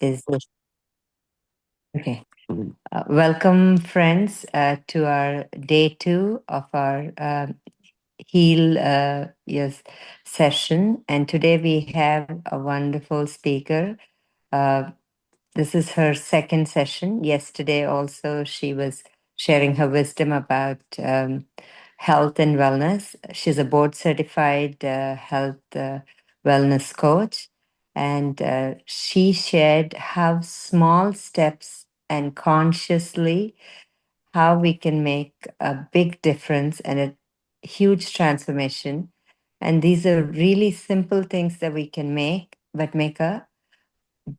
is okay. Welcome, friends, to our day two of our Heal yes session. And today we have a wonderful speaker. Uh, this is her second session. Yesterday, also, she was sharing her wisdom about health and wellness. She's a board certified health wellness coach. And she shared how small steps and consciously how we can make a big difference and a huge transformation. And these are really simple things that we can make, but make a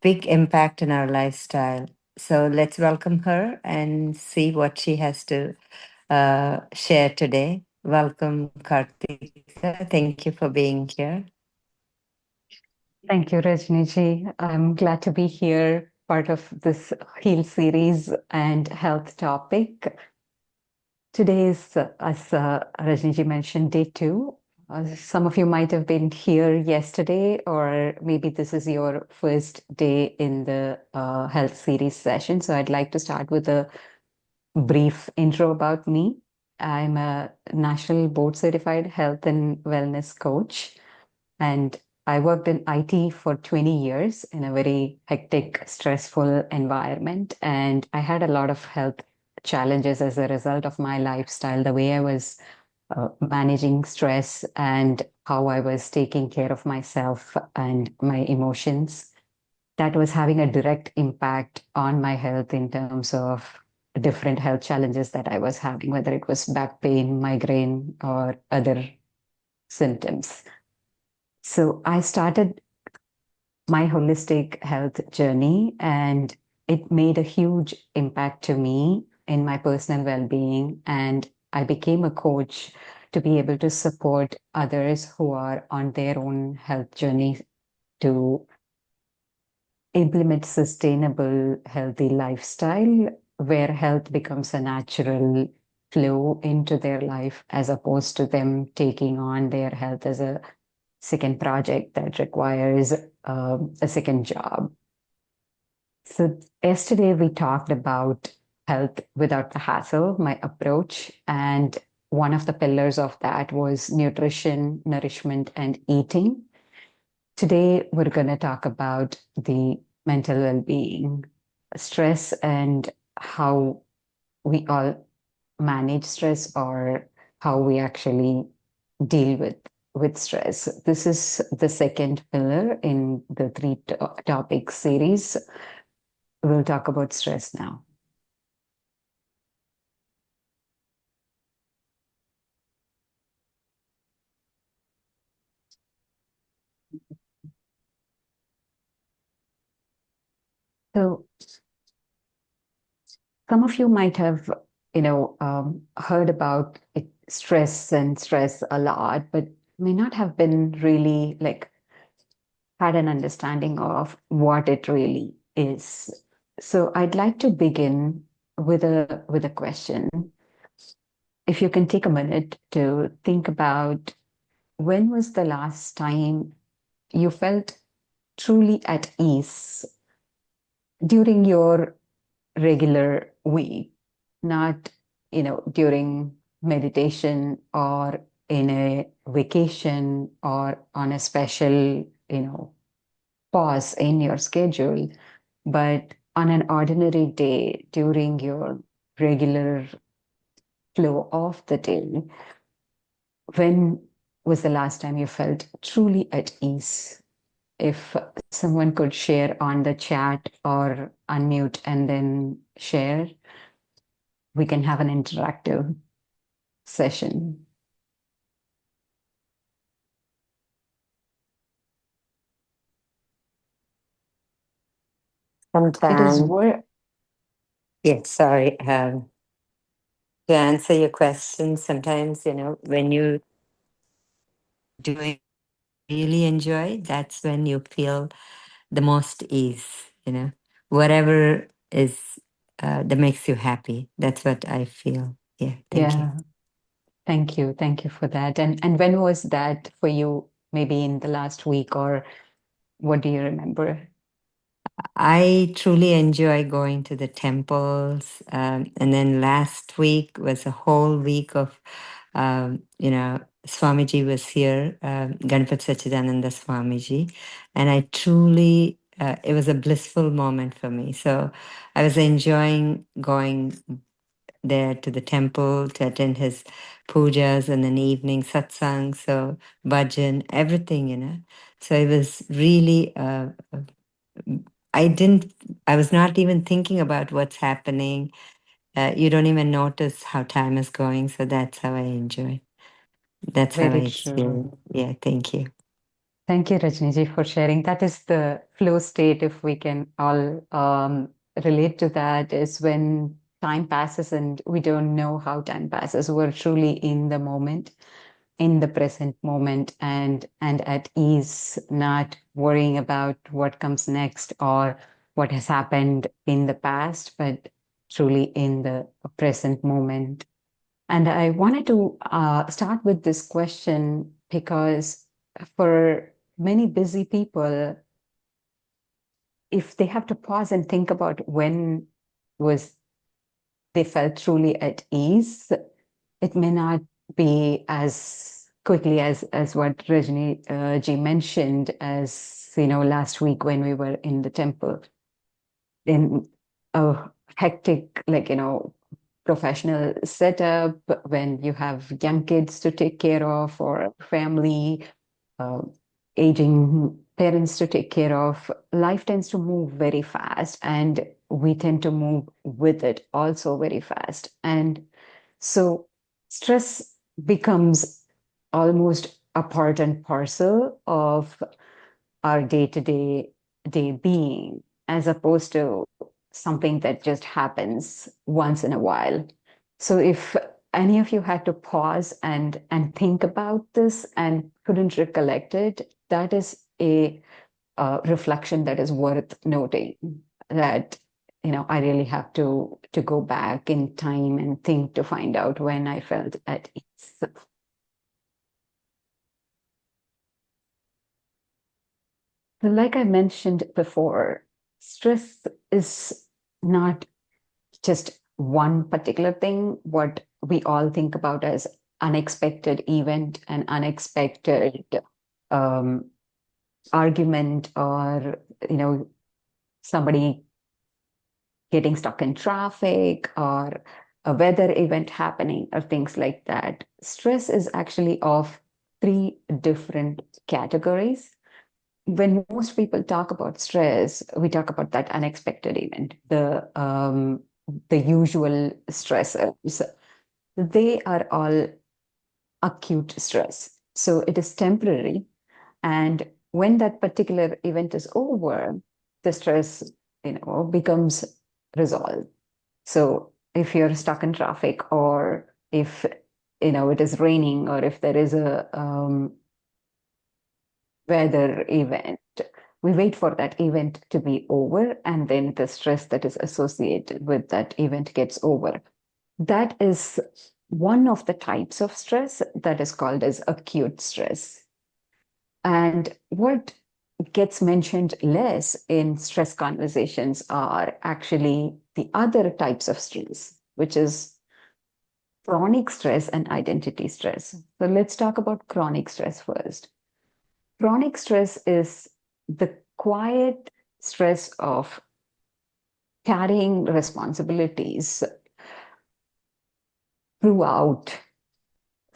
big impact in our lifestyle. So let's welcome her and see what she has to share today. Welcome, Karthikka. Thank you for being here. Thank you, Rajniji. I'm glad to be here, part of this Heal series and health topic. Today is, as Rajniji mentioned, day two. Some of you might have been here yesterday, or maybe this is your first day in the health series session. So I'd like to start with a brief intro about me. I'm a national board certified health and wellness coach, and I worked in IT for 20 years in a very hectic, stressful environment. And I had a lot of health challenges as a result of my lifestyle, the way I was managing stress and how I was taking care of myself and my emotions. That was having a direct impact on my health in terms of different health challenges that I was having, whether it was back pain, migraine, or other symptoms. So I started my holistic health journey, and it made a huge impact to me in my personal well-being. And I became a coach to be able to support others who are on their own health journey to implement sustainable, healthy lifestyle where health becomes a natural flow into their life as opposed to them taking on their health as a second project that requires a second job. So, yesterday we talked about health without the hassle, my approach. And one of the pillars of that was nutrition, nourishment, and eating. Today, we're going to talk about the mental well being, stress, and how we all manage stress or how we actually deal with stress. This is the second pillar in the three topic series. We'll talk about stress now. So some of you might have, heard about stress and stress a lot, but may not have been really like had an understanding of what it really is. So I'd like to begin with a question. If you can take a minute to think about when was the last time you felt truly at ease during your regular week, not, during meditation or in a vacation or on a special, pause in your schedule, but on an ordinary day during your regular flow of the day, when was the last time you felt truly at ease? If someone could share on the chat or unmute and then share, we can have an interactive session. It is Sometimes, worth, yes, sorry. To answer your question, sometimes, when you do really enjoy, that's when you feel the most ease, whatever is that makes you happy. That's what I feel. Yeah, thank you. yeah. Thank you. Thank you for that. And when was that for you? Maybe in the last week, or what do you remember? I truly enjoy going to the temples. And then last week was a whole week of, Swamiji was here, Ganpat Sachidananda Swamiji. And I truly, it was a blissful moment for me. So I was enjoying going there to the temple to attend his pujas and then evening satsang, so bhajan, everything. So it was really, I didn't, I was not even thinking about what's happening. You don't even notice how time is going. So that's how I enjoy. That's how I Very true. experience. Yeah, thank you. Thank you, Rajniji, for sharing. That is the flow state, if we can all relate to that, is when time passes and we don't know how time passes. We're truly in the moment, in the present moment, and at ease, not worrying about what comes next or what has happened in the past, but truly in the present moment. And I wanted to start with this question because for many busy people, if they have to pause and think about when was they felt truly at ease, it may not be as quickly as what Rajni ji mentioned, as last week when we were in the temple in a hectic, professional setup, when you have young kids to take care of or family, uh, aging parents to take care of. Life tends to move very fast, and we tend to move with it also very fast. And so stress becomes almost a part and parcel of our day being, as opposed to something that just happens once in a while. So if any of you had to pause and think about this and couldn't recollect it, that is a reflection that is worth noting. That I really have to go back in time and think to find out when I felt at ease. Like I mentioned before, stress is not just one particular thing, what we all think about as unexpected event, an unexpected um, argument, or somebody getting stuck in traffic, or a weather event happening, or things like that. Stress is actually of three different categories. When most people talk about stress, we talk about that unexpected event, the usual stressors. They are all acute stress. So it is temporary. And when that particular event is over, the stress, becomes resolved. So if you're stuck in traffic, or if, it is raining, or if there is a weather event, we wait for that event to be over, and then the stress that is associated with that event gets over. That is one of the types of stress that is called as acute stress. And what gets mentioned less in stress conversations are actually the other types of stress, which is chronic stress and identity stress. So let's talk about chronic stress first. Chronic stress is the quiet stress of carrying responsibilities throughout.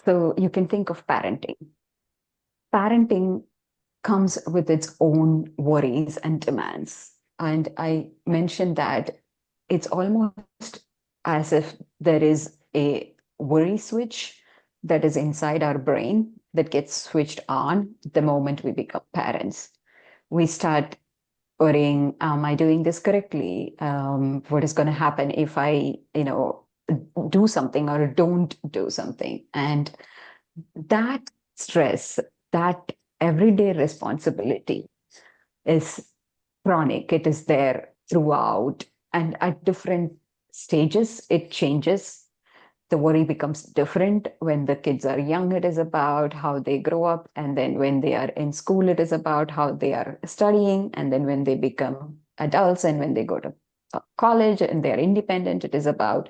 So you can think of parenting. Parenting comes with its own worries and demands. And I mentioned that it's almost as if there is a worry switch that is inside our brain that gets switched on the moment we become parents. We start worrying, am I doing this correctly? What is going to happen if I, do something or don't do something? And that stress, that everyday responsibility is chronic. It is there throughout. And at different stages, it changes. The worry becomes different. When the kids are young, it is about how they grow up. And then when they are in school, it is about how they are studying. And then when they become adults and when they go to college and they're independent. It is about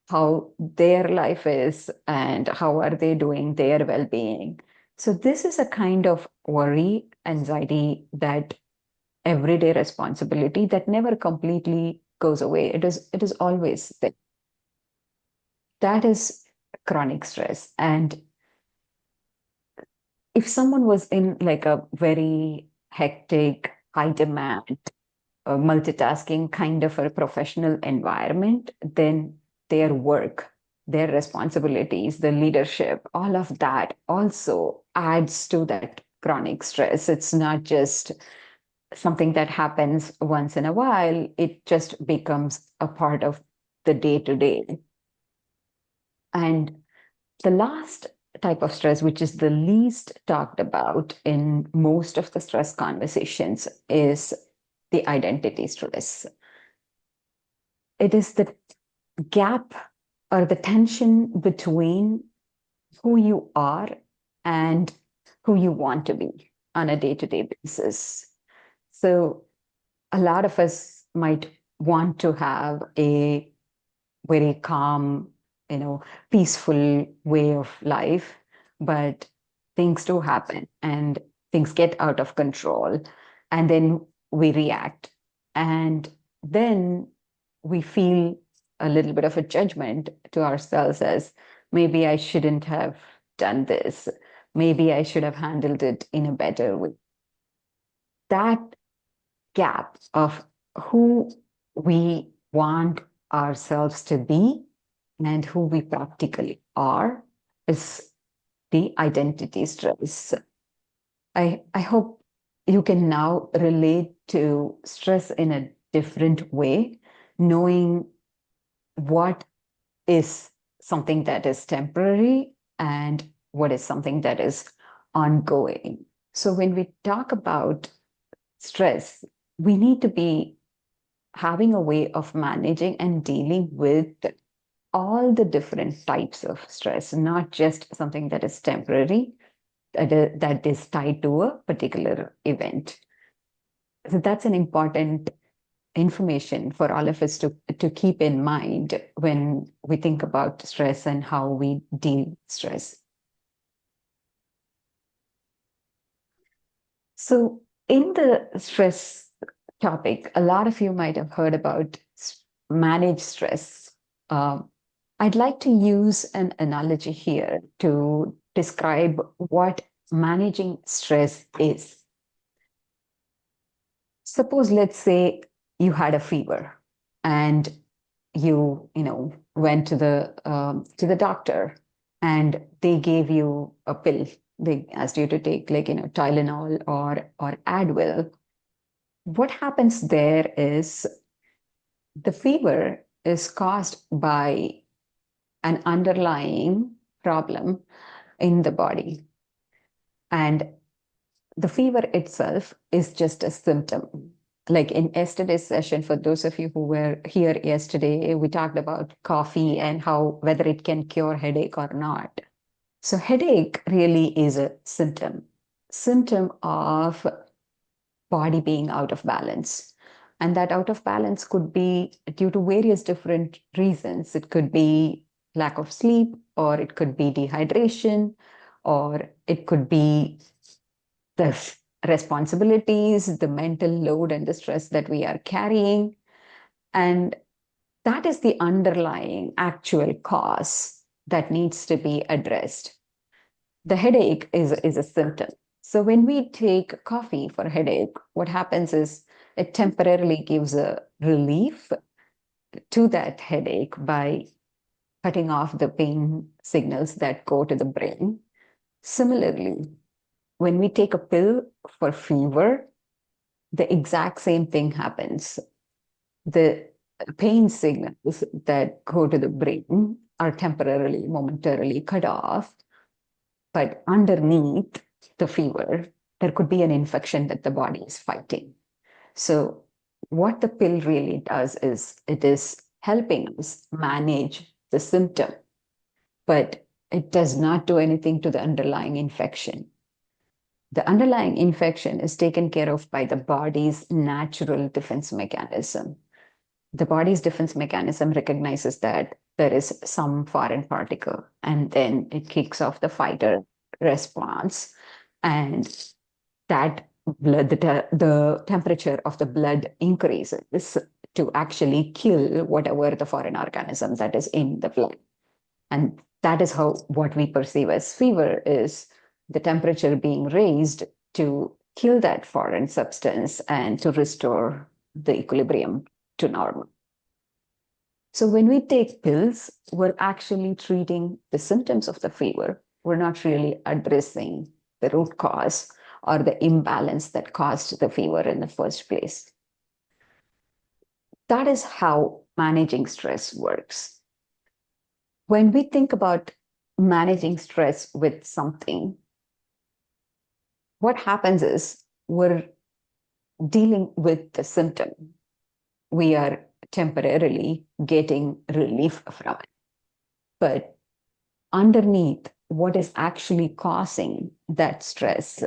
how their life is and how are they doing their well-being. So this is a kind of worry, anxiety, that everyday responsibility that never completely goes away. It is always there. That is chronic stress. And if someone was in like a very hectic, high demand, multitasking kind of a professional environment, then their work, their responsibilities, the leadership, all of that also adds to that chronic stress. It's not just something that happens once in a while, it just becomes a part of the day to day. And the last type of stress, which is the least talked about in most of the stress conversations, is the identity stress. It is the gap or the tension between who you are and who you want to be on a day to day basis. So, a lot of us might want to have a very calm, peaceful way of life, but things do happen and things get out of control. And then we react. And then we feel a little bit of a judgment to ourselves as maybe I shouldn't have done this. Maybe I should have handled it in a better way. That gap of who we want ourselves to be and who we practically are is the identity stress. I hope you can now relate to stress in a different way, knowing what is something that is temporary and what is something that is ongoing. So when we talk about stress, we need to be having a way of managing and dealing with all the different types of stress, not just something that is temporary, that is tied to a particular event. So that's an important information for all of us to keep in mind when we think about stress and how we deal with stress. So in the stress topic, a lot of you might have heard about manage stress. Um, I'd like to use an analogy here to describe what managing stress is. Suppose, let's say you had a fever and you went to the doctor and they gave you a pill. They asked you to take like Tylenol or Advil. What happens there is the fever is caused by an underlying problem in the body. And the fever itself is just a symptom. Like in yesterday's session, for those of you who were here yesterday, we talked about coffee and how whether it can cure headache or not. So headache really is a symptom of body being out of balance. And that out of balance could be due to various different reasons. It could be lack of sleep, or it could be dehydration, or it could be the responsibilities, the mental load, and the stress that we are carrying. And that is the underlying actual cause that needs to be addressed. The headache is a symptom. So when we take coffee for headache, what happens is it temporarily gives a relief to that headache by cutting off the pain signals that go to the brain. Similarly, when we take a pill for fever, the exact same thing happens. The pain signals that go to the brain are temporarily, momentarily cut off, but underneath the fever, there could be an infection that the body is fighting. So, what the pill really does is it is helping us manage the symptom, but it does not do anything to the underlying infection. The underlying infection is taken care of by the body's natural defense mechanism. The body's defense mechanism recognizes that there is some foreign particle, and then it kicks off the fighter response. And that blood, the temperature of the blood increases to actually kill whatever the foreign organism that is in the blood. And that is how what we perceive as fever is the temperature being raised to kill that foreign substance and to restore the equilibrium to normal. So when we take pills, we're actually treating the symptoms of the fever. We're not really addressing the root cause or the imbalance that caused the fever in the first place. That is how managing stress works. When we think about managing stress with something, what happens is we're dealing with the symptom. We are temporarily getting relief from it. But underneath, what is actually causing that stress,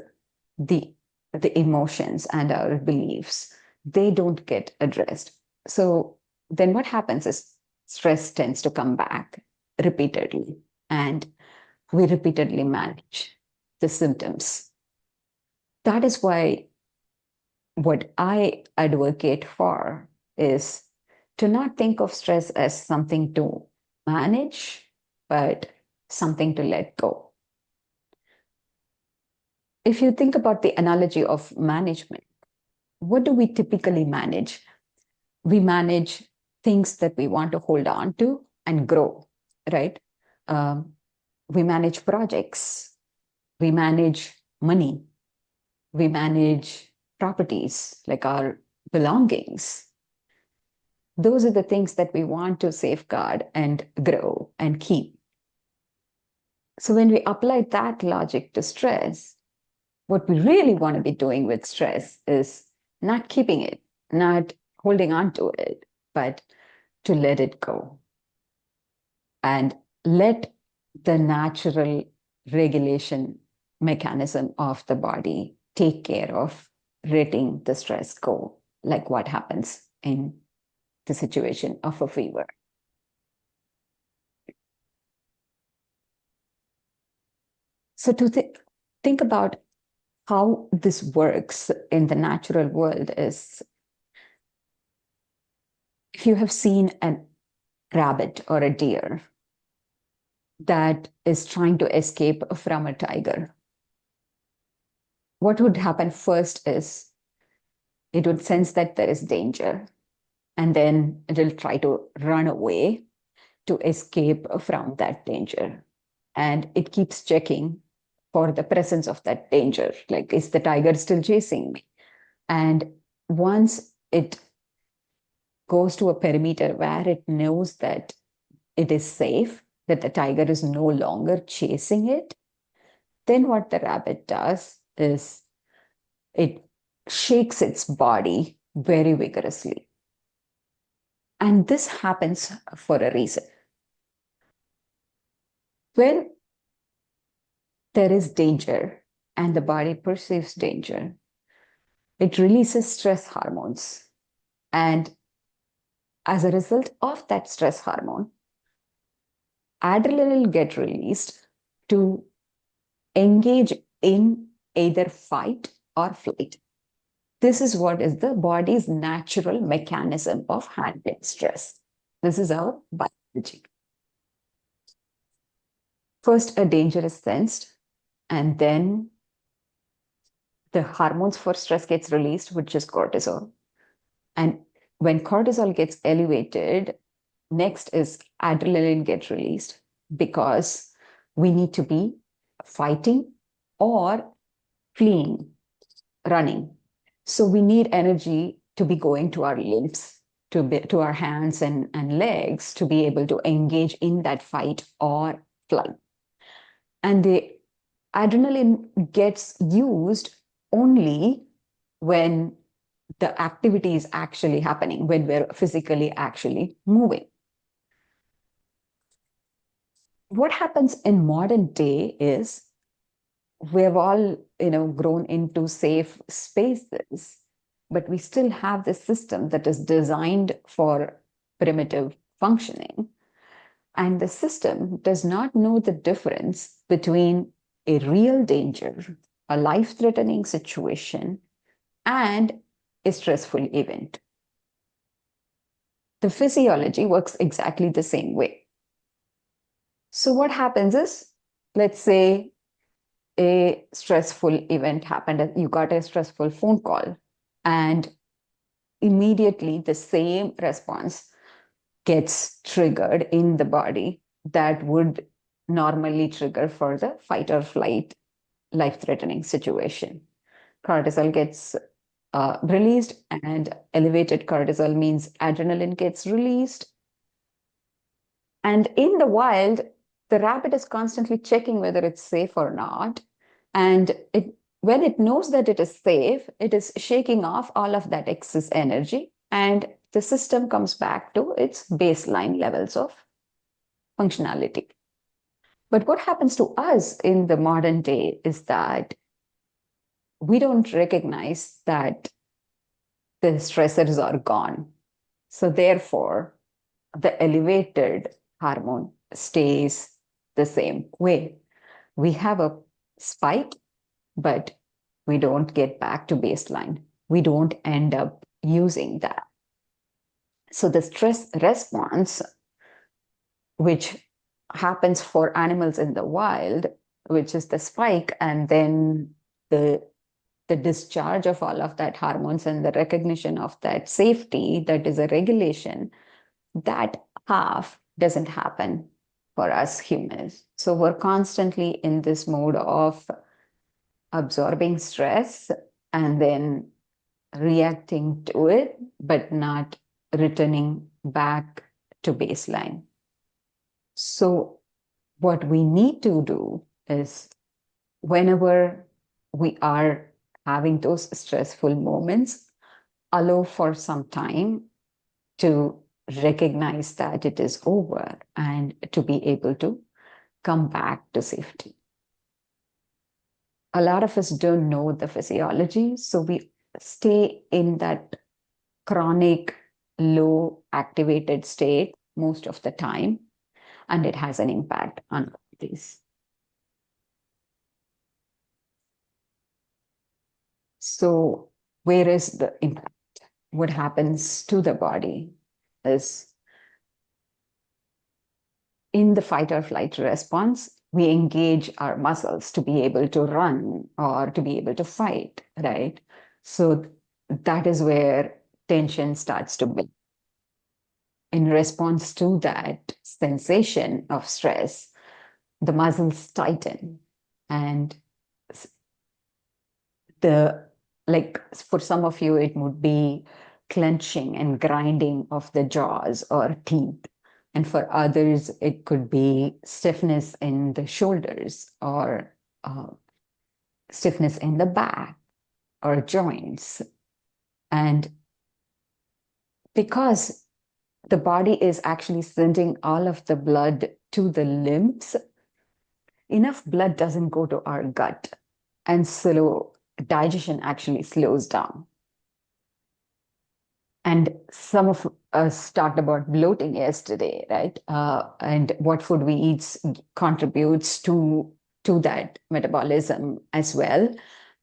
the, the emotions and our beliefs, they don't get addressed. So then what happens is stress tends to come back repeatedly, and we repeatedly manage the symptoms. That is why what I advocate for is to not think of stress as something to manage, but something to let go. If you think about the analogy of management, what do we typically manage? We manage things that we want to hold on to and grow, right? Um, we manage projects, we manage money, we manage properties like our belongings. Those are the things that we want to safeguard and grow and keep. So when we apply that logic to stress, what we really want to be doing with stress is not keeping it, not holding on to it, but to let it go and let the natural regulation mechanism of the body take care of letting the stress go, like what happens in the situation of a fever. So to think about how this works in the natural world is if you have seen a rabbit or a deer that is trying to escape from a tiger, what would happen first is it would sense that there is danger, and then it will try to run away to escape from that danger. And it keeps checking for the presence of that danger. Like, is the tiger still chasing me? And once it goes to a perimeter where it knows that it is safe, that the tiger is no longer chasing it, then what the rabbit does is it shakes its body very vigorously. And this happens for a reason. When there is danger and the body perceives danger, it releases stress hormones. And as a result of that stress hormone, adrenaline gets released to engage in either fight or flight. This is what is the body's natural mechanism of handling stress. This is our biology. First, a danger is sensed, and then the hormones for stress gets released, which is cortisol. And when cortisol gets elevated, next is adrenaline gets released because we need to be fighting or fleeing, running. So we need energy to be going to our limbs, to our hands and legs to be able to engage in that fight or flight. And the adrenaline gets used only when the activity is actually happening, when we're physically actually moving. What happens in modern day is we have all, grown into safe spaces, but we still have this system that is designed for primitive functioning. And the system does not know the difference between a real danger, a life threatening situation, and a stressful event. The physiology works exactly the same way. So, what happens is, let's say a stressful event happened, you got a stressful phone call, and immediately the same response gets triggered in the body that would normally trigger for the fight or flight life threatening situation. Cortisol gets released, and elevated cortisol means adrenaline gets released. And in the wild, the rabbit is constantly checking whether it's safe or not. And when it knows that it is safe, it is shaking off all of that excess energy, and the system comes back to its baseline levels of functionality. But what happens to us in the modern day is that we don't recognize that the stressors are gone. So, therefore, the elevated hormone stays the same way. We have a spike, but we don't get back to baseline. We don't end up using that. So, the stress response, which happens for animals in the wild, which is the spike, and then the the discharge of all of that hormones and the recognition of that safety, that is a regulation, that half doesn't happen for us humans. So we're constantly in this mode of absorbing stress and then reacting to it, but not returning back to baseline. So, what we need to do is whenever we are having those stressful moments, allow for some time to recognize that it is over and to be able to come back to safety. A lot of us don't know the physiology, so we stay in that chronic low activated state most of the time, and it has an impact on this. So, where is the impact? What happens to the body is in the fight or flight response, we engage our muscles to be able to run or to be able to fight, right? So that is where tension starts to build. In response to that sensation of stress, the muscles tighten, and the like for some of you it would be clenching and grinding of the jaws or teeth, and for others it could be stiffness in the shoulders or uh, stiffness in the back or joints. And because the body is actually sending all of the blood to the limbs, enough blood doesn't go to our gut, and so digestion actually slows down. And some of us talked about bloating yesterday, right? And what food we eat contributes to that metabolism as well.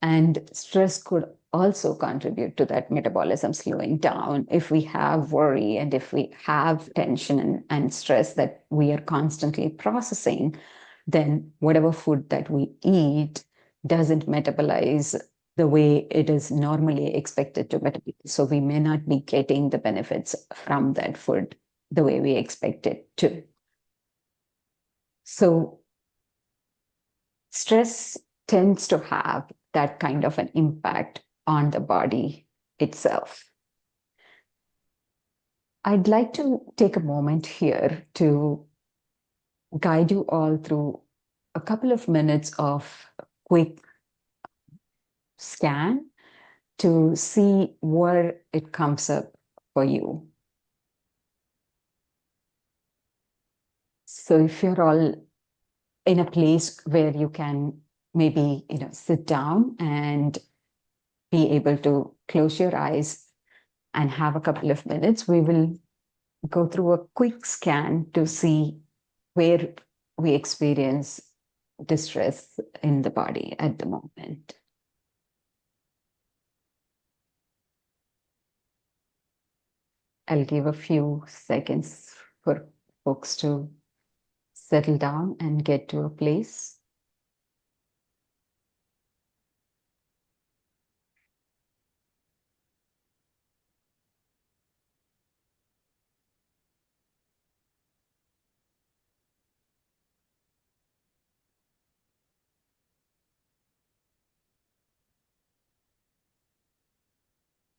And stress could also contribute to that metabolism slowing down. If we have worry and if we have tension and stress that we are constantly processing, then whatever food that we eat doesn't metabolize the way it is normally expected to metabolize. So we may not be getting the benefits from that food the way we expect it to. So stress tends to have that kind of an impact on the body itself. I'd like to take a moment here to guide you all through a couple of minutes of quick scan to see where it comes up for you. So if you're all in a place where you can maybe, sit down and be able to close your eyes and have a couple of minutes. We will go through a quick scan to see where we experience distress in the body at the moment. I'll give a few seconds for folks to settle down and get to a place.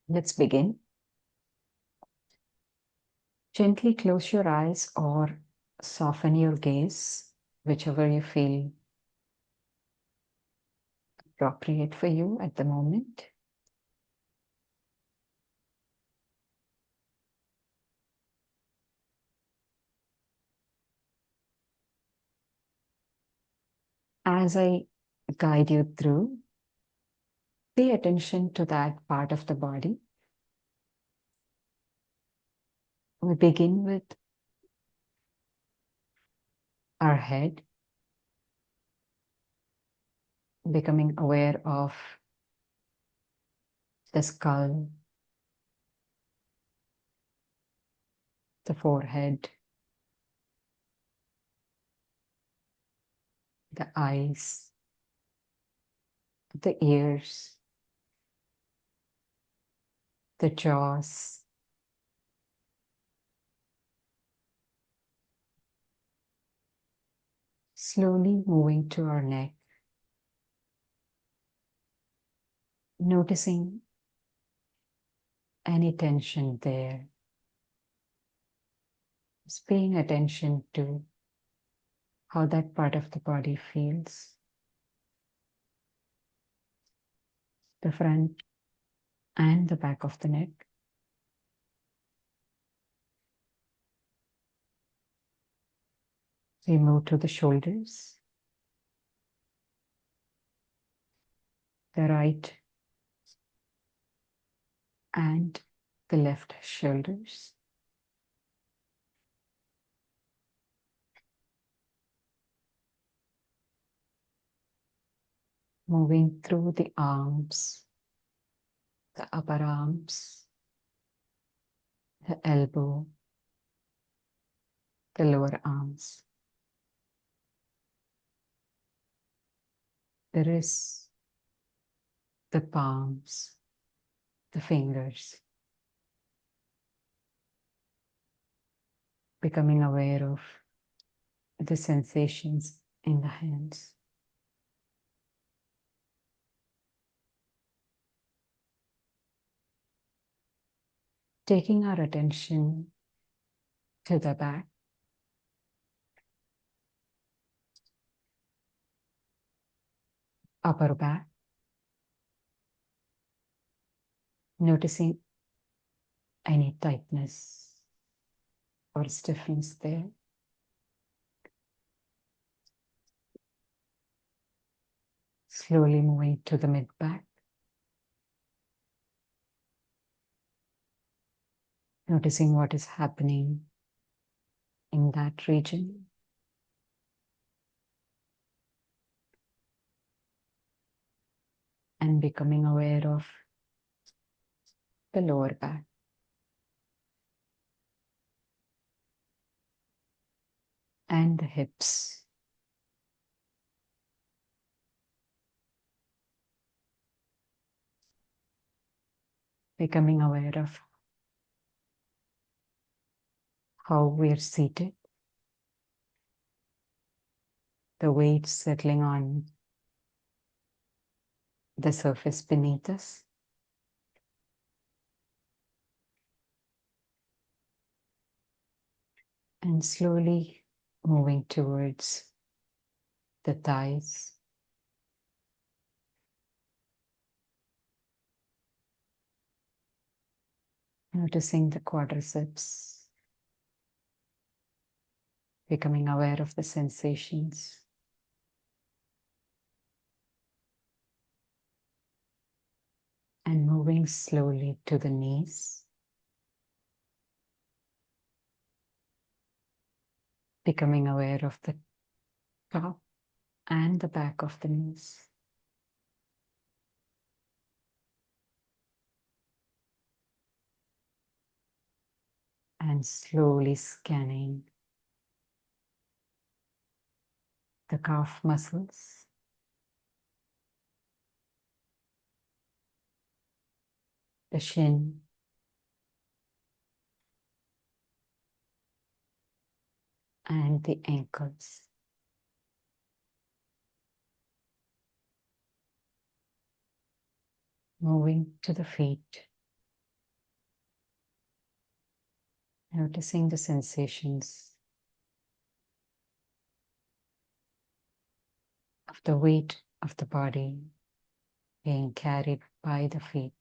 Let's begin. Gently close your eyes or soften your gaze, whichever you feel appropriate for you at the moment. As I guide you through, pay attention to that part of the body. We begin with our head, becoming aware of the skull, the forehead, the eyes, the ears, the jaws, slowly moving to our neck, noticing any tension there. Just paying attention to how that part of the body feels. The front and the back of the neck. We move to the shoulders, the right and the left shoulders. Moving through the arms, the upper arms, the elbow, the lower arms, the wrists, the palms, the fingers. Becoming aware of the sensations in the hands. Taking our attention to the back, upper back, noticing any tightness or stiffness there. Slowly moving to the mid back, noticing what is happening in that region. And becoming aware of the lower back. And the hips. Becoming aware of how we're seated, the weight settling on the surface beneath us. And slowly moving towards the thighs, noticing the quadriceps, becoming aware of the sensations. and moving slowly to the knees, becoming aware of the top and the back of the knees. And slowly scanning the calf muscles, the shin, and the ankles. Moving to the feet, noticing the sensations of the weight of the body being carried by the feet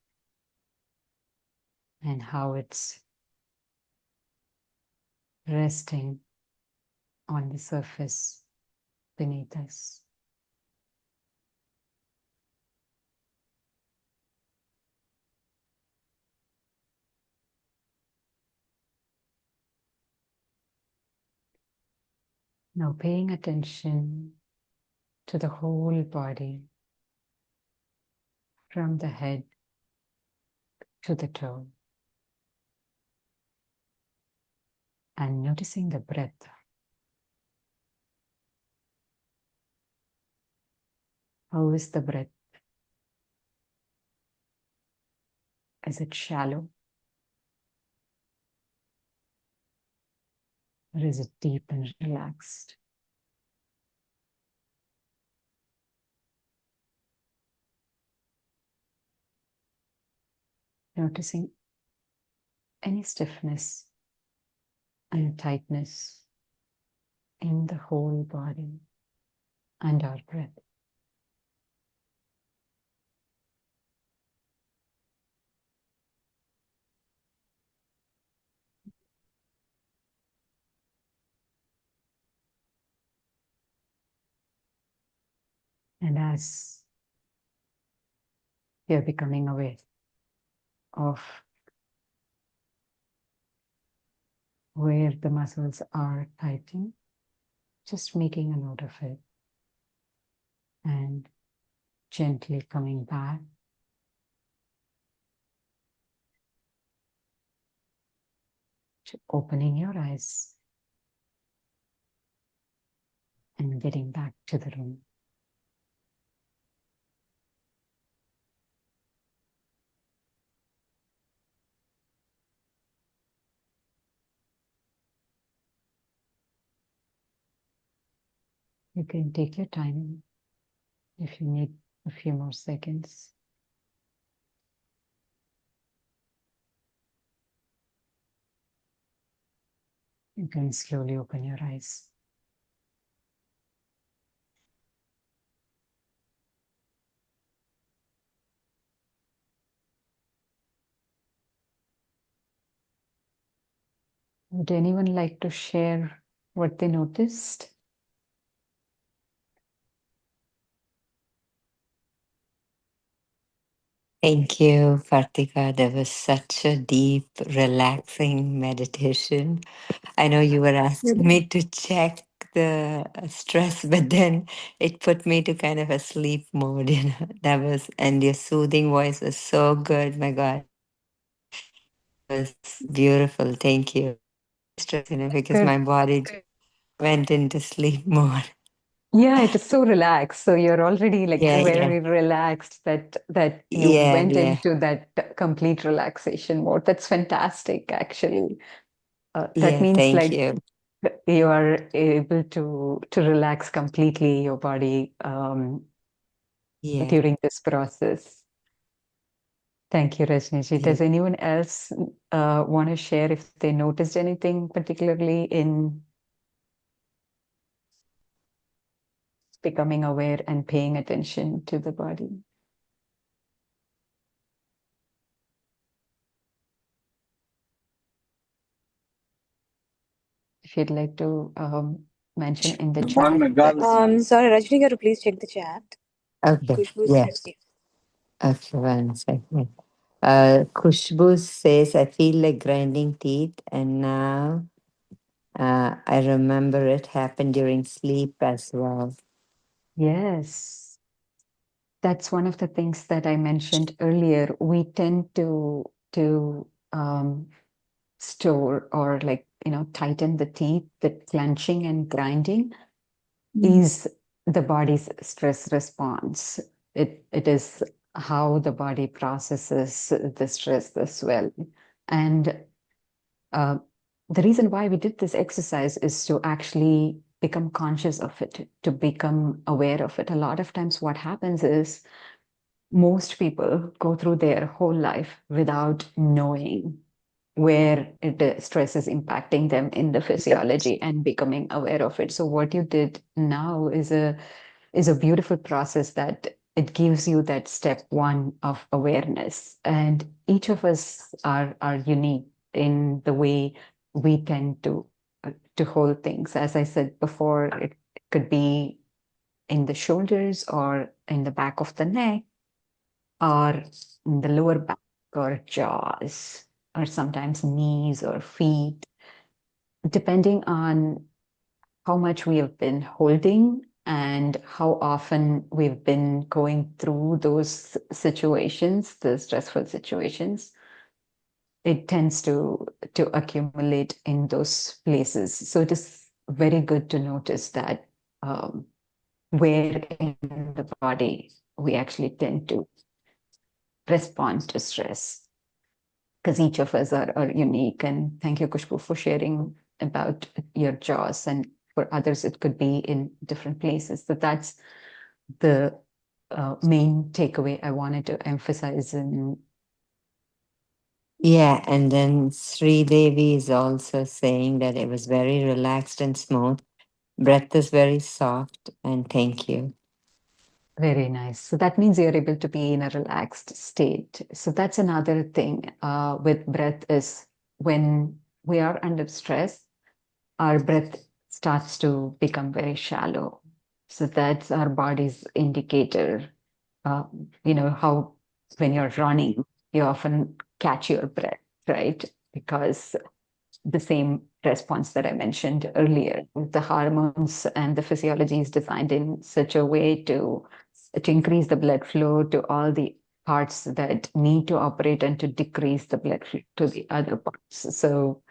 and how it's resting on the surface beneath us. Now paying attention to the whole body from the head to the toe and noticing the breath. How is the breath? Is it shallow? Or is it deep and relaxed? Noticing any stiffness and tightness in the whole body and our breath. And as we are becoming aware of where the muscles are tightening, just making a note of it and gently coming back to opening your eyes and getting back to the room. You can take your time if you need a few more seconds. You can slowly open your eyes. Would anyone like to share what they noticed? Thank you, Karthika. That was such a deep, relaxing meditation. I know you were asking me to check the stress, but then it put me to kind of a sleep mode, you know. That was, and your soothing voice was so good. My God, it was beautiful. Thank you. Stress, you know, because Good. my body went into sleep mode. Yeah, it is so relaxed. So you're already like Yeah, yeah, very relaxed that you yeah, went yeah, into that complete relaxation mode. That's fantastic, actually. That yeah. means Thank like you. you are able to relax completely your body Yeah. during this process. Thank you, Rajniji. Yeah. Does anyone else want to share if they noticed anything particularly in becoming aware and paying attention to the body? If you'd like to mention in the chat, Sorry, Rajni, can you please check the chat? Okay. Kushbu Yeah. said, Okay. 1 second. Kushbu says, I feel like grinding teeth, and now I remember it happened during sleep as well. Yes, that's one of the things that I mentioned earlier. We tend to store or like tighten the teeth. The clenching and grinding is the body's stress response. It is how the body processes the stress as well. And uh, the reason why we did this exercise is to actually become conscious of it, to become aware of it. A lot of times, what happens is most people go through their whole life without knowing where stress is impacting them in the physiology and becoming aware of it. So what you did now is a beautiful process that it gives you that step one of awareness. And each of us are unique in the way we tend to hold things. As I said before, it could be in the shoulders or in the back of the neck or in the lower back or jaws or sometimes knees or feet, depending on how much we have been holding and how often we've been going through those situations, the stressful situations. It tends to accumulate in those places. So it is very good to notice that where in the body we actually tend to respond to stress, because each of us are unique. And thank you, Kushbu, for sharing about your jaws. And for others, it could be in different places. So that's the main takeaway I wanted to emphasize. And Yeah, and then Sri Devi is also saying that it was very relaxed and smooth. Breath is very soft, and thank you. very nice. So that means you're able to be in a relaxed state. So that's another thing with breath is when we are under stress, our breath starts to become very shallow. So that's our body's indicator. How when you're running, you often catch your breath, right? Because the same response that I mentioned earlier, the hormones and the physiology is designed in such a way to increase the blood flow to all the parts that need to operate and to decrease the blood flow to the other parts. So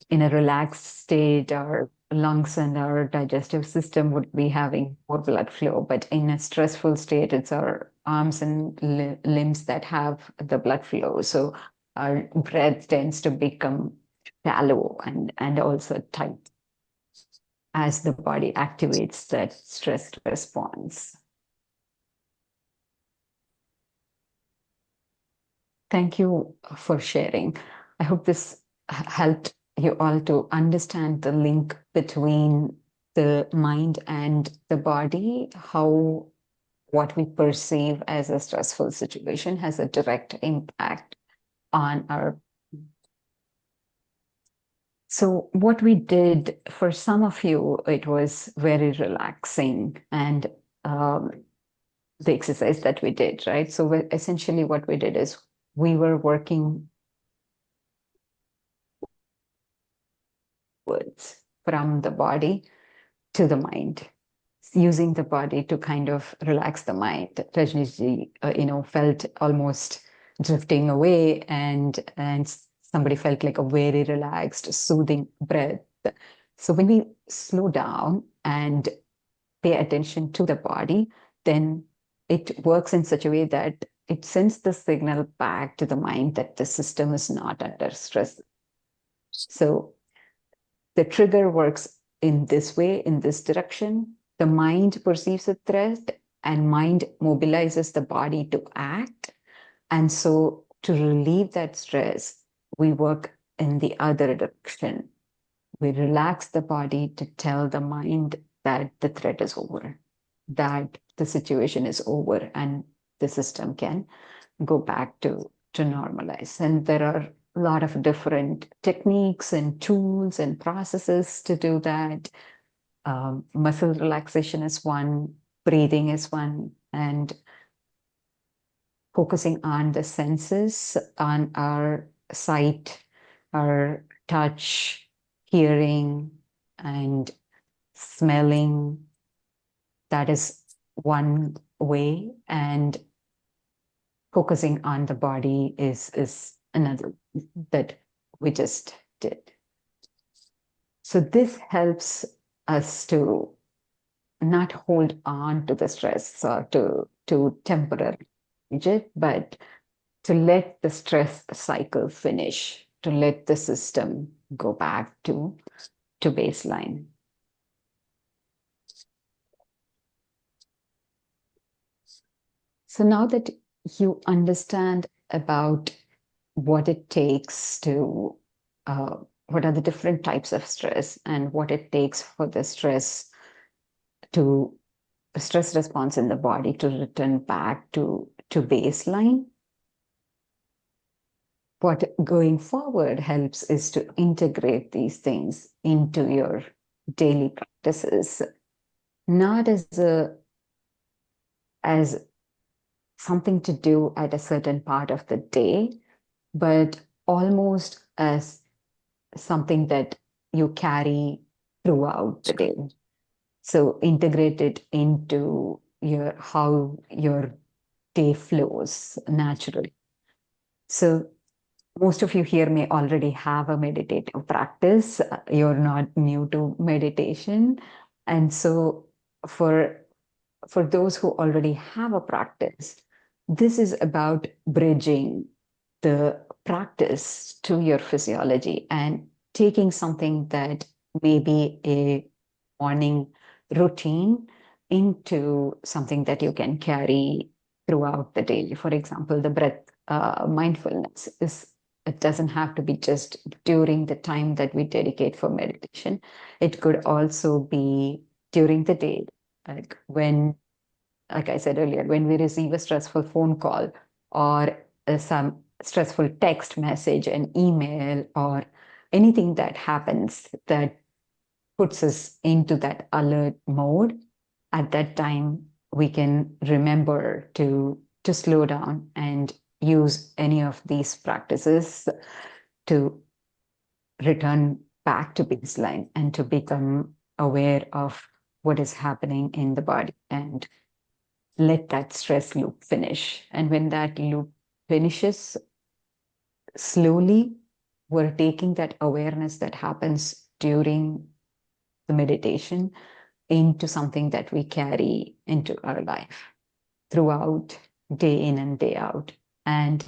in a relaxed state, our lungs and our digestive system would be having more blood flow. But in a stressful state, it's our arms and limbs that have the blood flow. So our breath tends to become shallow and also tight as the body activates that stress response. Thank you for sharing. I hope this helped you all to understand the link between the mind and the body, how what we perceive as a stressful situation has a direct impact on our. So, what we did for some of you, it was very relaxing and um, the exercise that we did, right? So, essentially, what we did is we were working words from the body to the mind, using the body to kind of relax the mind. Rajnishji, felt almost drifting away, and somebody felt like a very relaxed, soothing breath. So when we slow down and pay attention to the body, then it works in such a way that it sends the signal back to the mind that the system is not under stress. So the trigger works in this way, in this direction. The mind perceives a threat and mind mobilizes the body to act. And so to relieve that stress, we work in the other direction. We relax the body to tell the mind that the threat is over, that the situation is over, and the system can go back to normalize. And there are a lot of different techniques and tools and processes to do that. Muscle relaxation is one, breathing is one, and focusing on the senses, on our sight, our touch, hearing, and smelling. That is one way. And focusing on the body is another that we just did. So this helps us to not hold on to the stress or to temporarily manage it, but to let the stress cycle finish, to let the system go back to baseline. So now that you understand about what it takes to, what are the different types of stress and what it takes for the to stress response in the body to return back to baseline, what going forward helps is to integrate these things into your daily practices, not as something to do at a certain part of the day, but almost as something that you carry throughout the day. So integrate it into your how your day flows naturally. So most of you here may already have a meditative practice. You're not new to meditation. And so for for those who already have a practice, this is about bridging the practice to your physiology and taking something that may be a morning routine into something that you can carry throughout the day. For example, the breath mindfulness is it doesn't have to be just during the time that we dedicate for meditation. It could also be during the day, like when, like I said earlier, when we receive a stressful phone call or some stressful text message, an email, or anything that happens that puts us into that alert mode, at that time we can remember to slow down and use any of these practices to return back to baseline and to become aware of what is happening in the body and let that stress loop finish. And when that loop finishes, slowly we're taking that awareness that happens during the meditation into something that we carry into our life throughout, day in and day out. And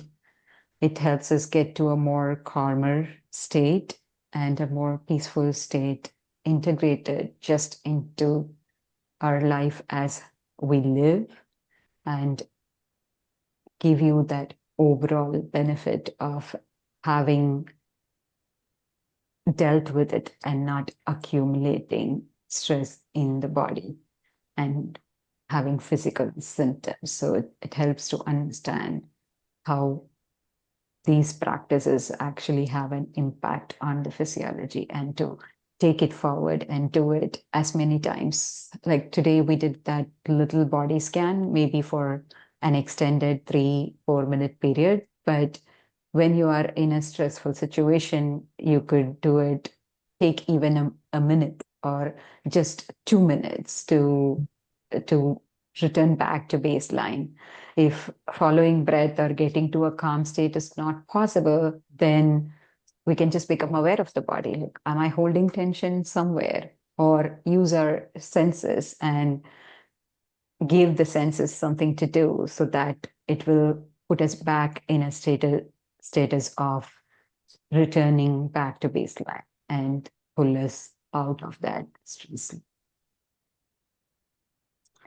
it helps us get to a more calmer state and a more peaceful state, integrated just into our life as we live, and give you that overall benefit of having dealt with it and not accumulating stress in the body and having physical symptoms. So it helps to understand how these practices actually have an impact on the physiology and to take it forward and do it as many times. Like today, we did that little body scan, maybe for an extended 3-4 minute period. But when you are in a stressful situation, you could do it, take even a minute or just 2 minutes to return back to baseline. If following breath or getting to a calm state is not possible, then we can just become aware of the body. Like, am I holding tension somewhere? Or use our senses and give the senses something to do so that it will put us back in a status of returning back to baseline and pull us out of that stress.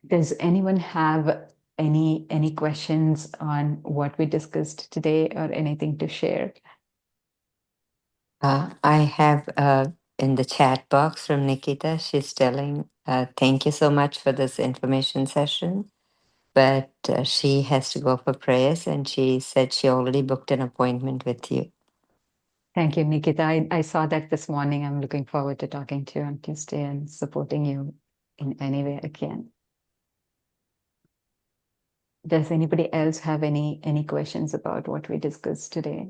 Does anyone have any questions on what we discussed today or anything to share? I have in the chat box from Nikita, she's telling, thank you so much for this information session. But she has to go for prayers, and she said she already booked an appointment with you. Thank you, Nikita. I saw that this morning. I'm looking forward to talking to you on Tuesday and supporting you in any way I can. Does anybody else have any questions about what we discussed today?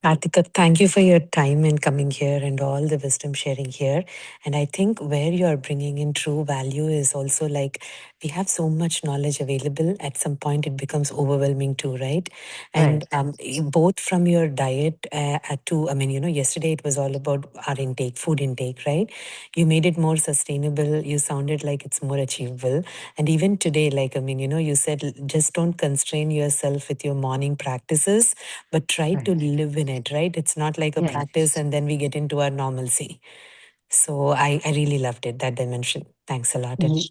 Karthikka, thank you for your time and coming here and all the wisdom sharing here. And I think where you are bringing in true value is also like we have so much knowledge available. At some point, it becomes overwhelming too, right? And Right. both from your diet to, I mean, yesterday it was all about our intake, food intake, right? You made it more sustainable. You sounded like it's more achievable. And even today, like, I mean, you said just don't constrain yourself with your morning practices but try to Right. live in it, right? It's not like a practice Yes. and then we get into our normalcy. So I really loved it, that dimension. Thanks a lot. And Ye-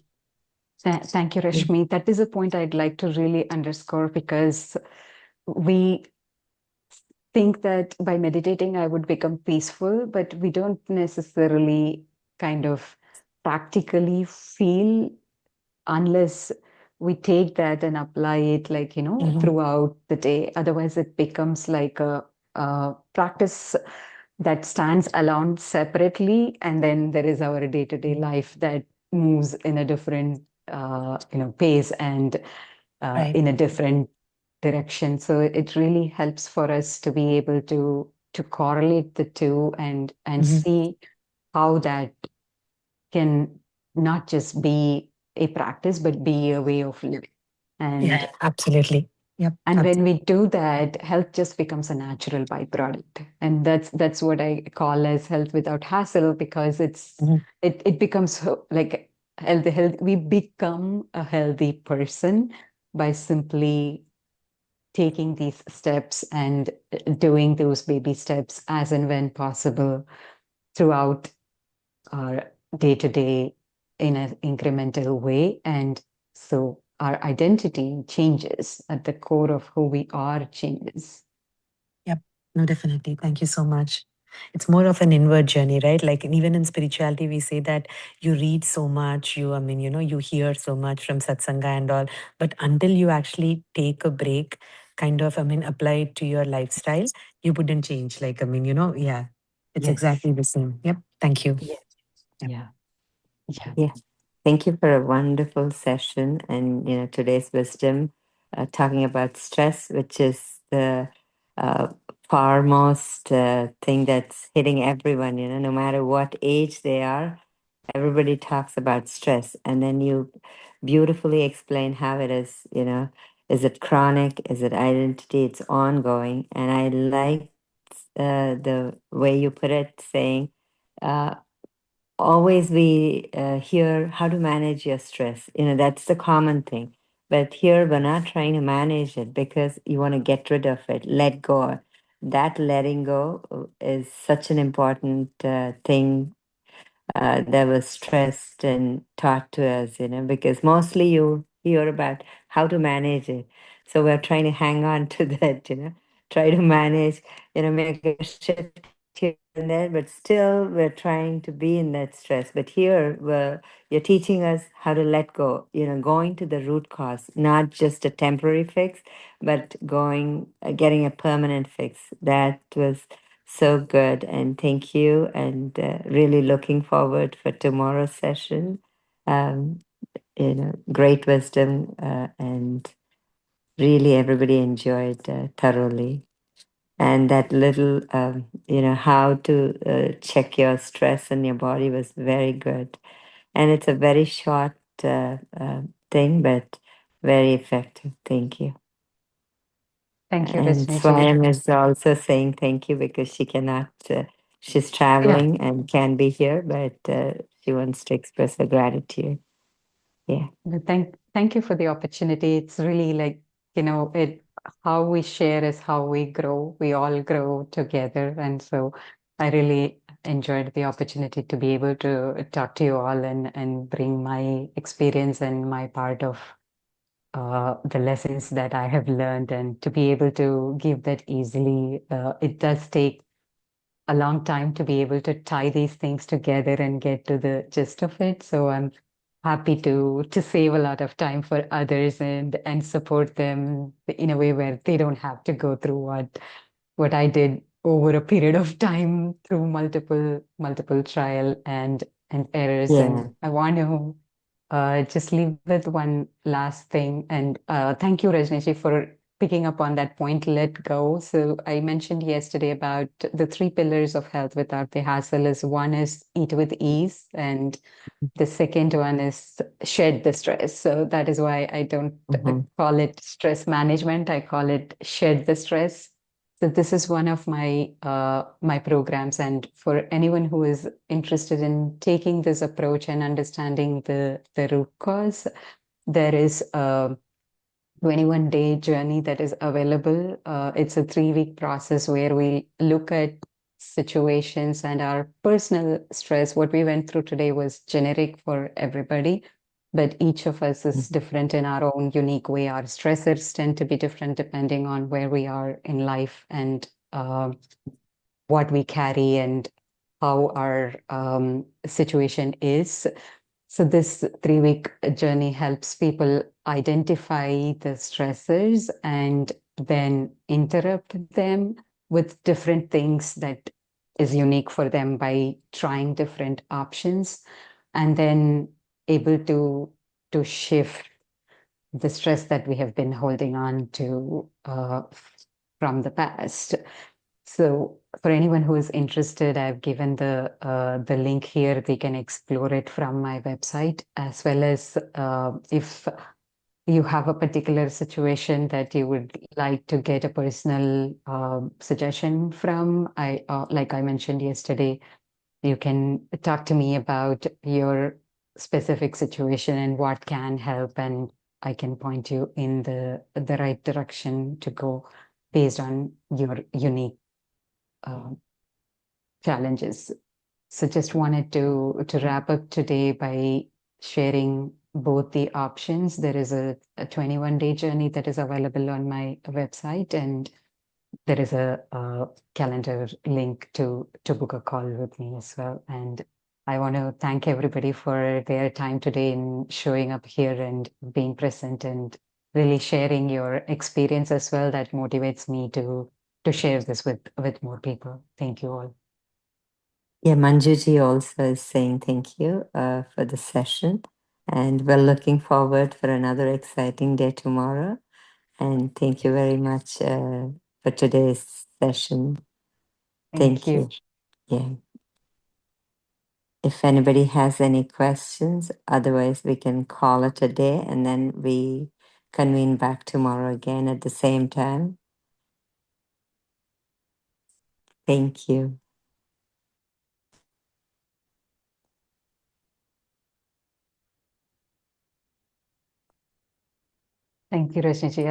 Thank you, Mm. Rashmi. That is a point I'd like to really underscore because we think that by meditating, I would become peaceful, but we don't necessarily kind of practically feel unless we take that and apply it like Mhm. throughout the day. Otherwise it becomes like a practice that stands alone separately, and then there is our day-to-day life that moves in a different pace and Right. in a different direction. So it really helps for us to be able to correlate the two and Mhm. see how that can not just be a practice, but be a way of living. Yeah, And absolutely. Yep. and when we do that, health just becomes a natural byproduct. And that's what I call as health without hassle, because Mhm. it becomes like healthy. We become a healthy person by simply taking these steps and doing those baby steps as and when possible throughout our day to day in an incremental way. And so our identity changes at the core of who we are changes. Yep. No, definitely. Thank you so much. It's more of an inward journey, right? Like even in spirituality, we say that you read so much, I mean, you hear so much from satsanga and all, but until you actually take a break, kind of, I mean, apply it to your lifestyle, you wouldn't change. Like, I mean, yeah, it's Yes. exactly the same. Yep. Thank you. Yes. Yep. Yeah. Yeah. Yeah. Thank you for a wonderful session and today's wisdom, talking about stress, which is the uh, foremost thing that's hitting everyone. No matter what age they are, everybody talks about stress, and then you beautifully explain how it is. Is it chronic? Is it identity? It's ongoing, and I like the way you put it, saying. Always we hear how to manage your stress. That's the common thing. But here we're not trying to manage it because you want to get rid of it, let go. That letting go is such an important thing that was stressed and taught to us, because mostly you hear about how to manage it. So we're trying to hang on to that, try to manage, make a shift here and there, but still we're trying to be in that stress. But here, you're teaching us how to let go, going to the root cause, not just a temporary fix, but getting a permanent fix. That was so good, and thank you, and really looking forward for tomorrow's session. Um, Great wisdom, and really everybody enjoyed thoroughly. And that little, how to check your stress in your body was very good. And it's a very short thing, but very effective. Thank you. Thank you, And Rajni. Swayam is also saying thank you because she cannot, she's Yeah. traveling and can be here, but she wants to express her gratitude. Yeah. Thank you for the opportunity. It's really like, it how we share is how we grow. We all grow together. And so I really enjoyed the opportunity to be able to talk to you all and bring my experience and my part of the lessons that I have learned, and to be able to give that easily. It does take a long time to be able to tie these things together and get to the gist of it. So I'm happy to save a lot of time for others and support them in a way where they don't have to go through what I did over a period of time through multiple trial and errors. Yeah. And I want to just leave with one last thing. And thank you, Rajneeshi, for picking up on that point, let go. So I mentioned yesterday about the three pillars of health without the hassle is one is eat with ease, and the second one is shed the stress. So that is why I don't Mhm. call it stress management. I call it shed the stress. So this is one of my programs, and for anyone who is interested in taking this approach and understanding the root cause, there is a 21-day journey that is available. It's a 3-week process where we look at situations and our personal stress. What we went through today was generic for everybody, but each of us is different in our own unique way. Our stressors tend to be different depending on where we are in life and what we carry and how our situation is. So this 3-week journey helps people identify the stressors and then interrupt them with different things that is unique for them by trying different options, and then able to shift the stress that we have been holding on to from the past. So for anyone who is interested, I've given the link here. They can explore it from my website, as well as if you have a particular situation that you would like to get a personal suggestion from. Like I mentioned yesterday, you can talk to me about your specific situation and what can help, and I can point you in the right direction to go based on your unique uh, challenges. So just wanted to wrap up today by sharing both the options. There is a 21-day journey that is available on my website, and there is a calendar link to book a call with me as well. And I want to thank everybody for their time today in showing up here and being present and really sharing your experience as well. That motivates me to share this with more people. Thank you all. Yeah, Manjuji also is saying thank you for the session. And we're looking forward for another exciting day tomorrow. And thank you very much for today's session. Thank you. Yeah. If anybody has any questions, otherwise we can call it a day and then we convene back tomorrow again at the same time. Thank you. Thank you, Rajnishi.